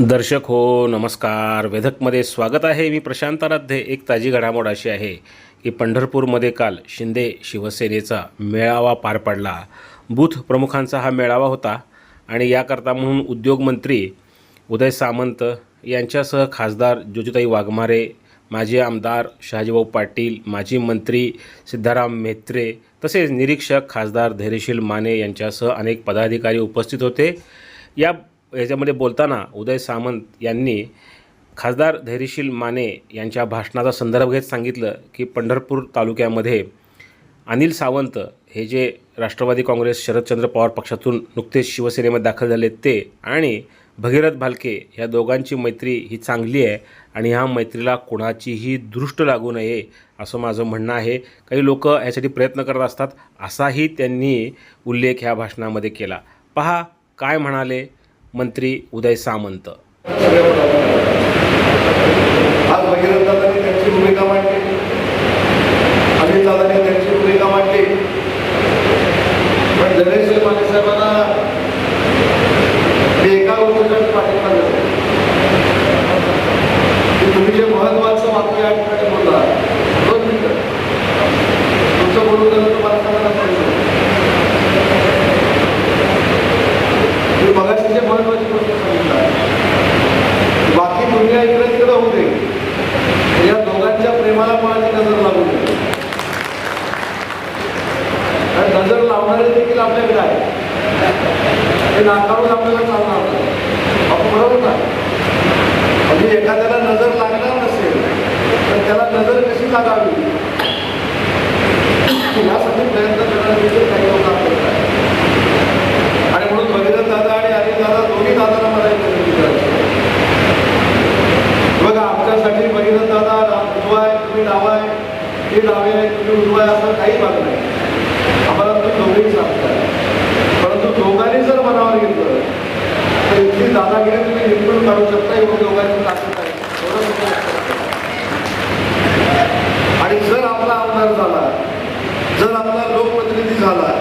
दर्शक हो नमस्कार. वेधकमध्ये स्वागत आहे. मी प्रशांत आराध्य. एक ताजी घडामोड अशी आहे की पंढरपूरमध्ये काल शिंदे शिवसेनेचा मेळावा पार पडला. बूथ प्रमुखांचा हा मेळावा होता आणि याकरता म्हणून उद्योगमंत्री उदय सामंत यांच्यासह खासदार ज्योतिताई वाघमारे, माजी आमदार शहाजीभाऊ पाटील, माजी मंत्री सिद्धाराम म्हेत्रे तसेच निरीक्षक खासदार धैर्यशील माने यांच्यासह अनेक पदाधिकारी उपस्थित होते. याच्यामध्ये बोलताना उदय सामंत यांनी खासदार धैर्यशील माने यांच्या भाषणाचा संदर्भ घेत सांगितलं की पंढरपूर तालुक्यामध्ये अनिल सावंत हे जे राष्ट्रवादी काँग्रेस शरदचंद्र पवार पक्षातून नुकतेच शिवसेनेमध्ये दाखल झाले ते आणि भगीरथ भालके या दोघांची मैत्री ही चांगली आहे आणि ह्या मैत्रीला कोणाचीही दृष्ट लागू नये असं माझं म्हणणं आहे. काही लोक यासाठी प्रयत्न करत असतात असाही त्यांनी उल्लेख ह्या भाषणामध्ये केला. पहा काय म्हणाले मंत्री उदय सामंत. आज भगीरथ दादांनी त्यांची भूमिका मांडली, अनिल दादांनी त्यांची भूमिका मांडली, पण धैर्यशील माने साहेबांना एका गोष्टीसाठी पाठिंबा दिला की तुम्ही जे महत्वाचं वाक्य या ठिकाणी बोलला 2 मिनिटं तुमचं बोलून झालं तुम्हाला सांगायला पाहिजे. मी मगाशी जे महत्वाची गोष्ट सांगितलं बाकी दुनिया इकडे तिकडे होऊ दे, या दोघांच्या प्रेमाला कोणाची नजर लागू नये. आणि नजर लावणारे देखील आपल्याकडे आहे, हे नाकारून आपल्याला चालणार नाही. आपण बरोबर ना, म्हणजे एखाद्याला नजर लागणार नसेल तर त्याला नजर कशी लागावी यासाठी प्रयत्न करणारे देखील काही लोक आपल्याकडे आहे. आणि म्हणून भगीरथ दादा आणि अनिल दादा दोन्ही दादांना मला एक विनंती करायची. बघा आमच्यासाठी भगीरथ दादा उजवा आहे, तुम्ही डावा आहे, ते डावे आहे, तुम्ही उजवा आहे असं काही भाग नाही. आम्हाला तुम्ही दोघेही सांगताय, परंतु दोघांनी जर मनावर घेतलं तर इथली दादागिरी तुम्ही निवडून काढू शकता. एवढं दोघांची ताकद आहे. आणि जर आपला आमदार झाला, जर आपला लोकप्रतिनिधी झाला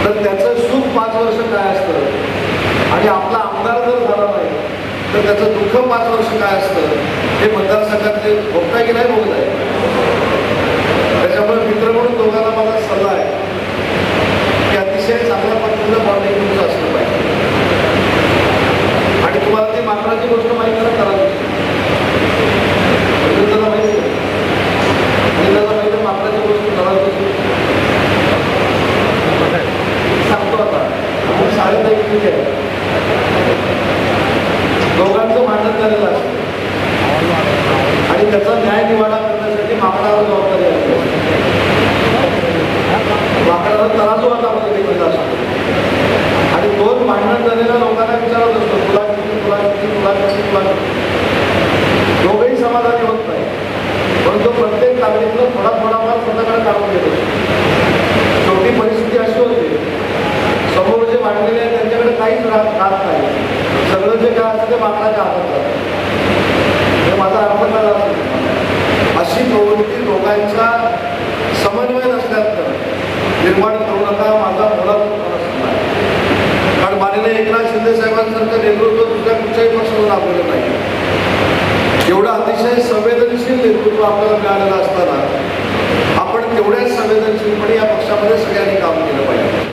तर त्याचं सुख 5 वर्ष काय असतं आणि आपला आमदार जर झाला नाही तर त्याचं दुःख 5 वर्ष काय असतं हे मतदारसंघातले भोगताय की नाही भोगताय. त्याच्यामुळे मित्र म्हणून दोघांना माझा सल्ला आहे की अतिशय चांगल्या पद्धतीनं बॉन्डिंग तुमचं असलं पाहिजे. आणि तुम्हाला ती मात्राची गोष्ट माहिती ना करावी त्याला माहिती आणि त्याला माहिती मात्राची गोष्ट करावी सांगतो. आता आपण शाळेत ठीक आहे, दोघांचं भांडण झालेलं असतं आणि त्याचा न्याय निवाडा करण्यासाठी माकडावर जबाबदारी असते. माकडावर तराजू हातामध्ये देखील असतो आणि 2 भांडण झालेल्या लोकांना विचारत असतो तुला किती, तुला किती, तुला किती, तुला किती. दोघंही समाधानी होत नाही, परंतु प्रत्येक नागरिकनं थोडाफार स्वतःकडे काढून घेत असतो. शेवटी परिस्थिती अशी होते समोर जे मांडलेले आहे त्यांच्याकडे काहीच राहत नाही, सगळं जे काय असतं ते माकडाच्या हातात जातं. हे माझा अर्थ काय असेल अशी प्रवृत्ती लोकांचा समन्वय नसल्यानंतर निर्माण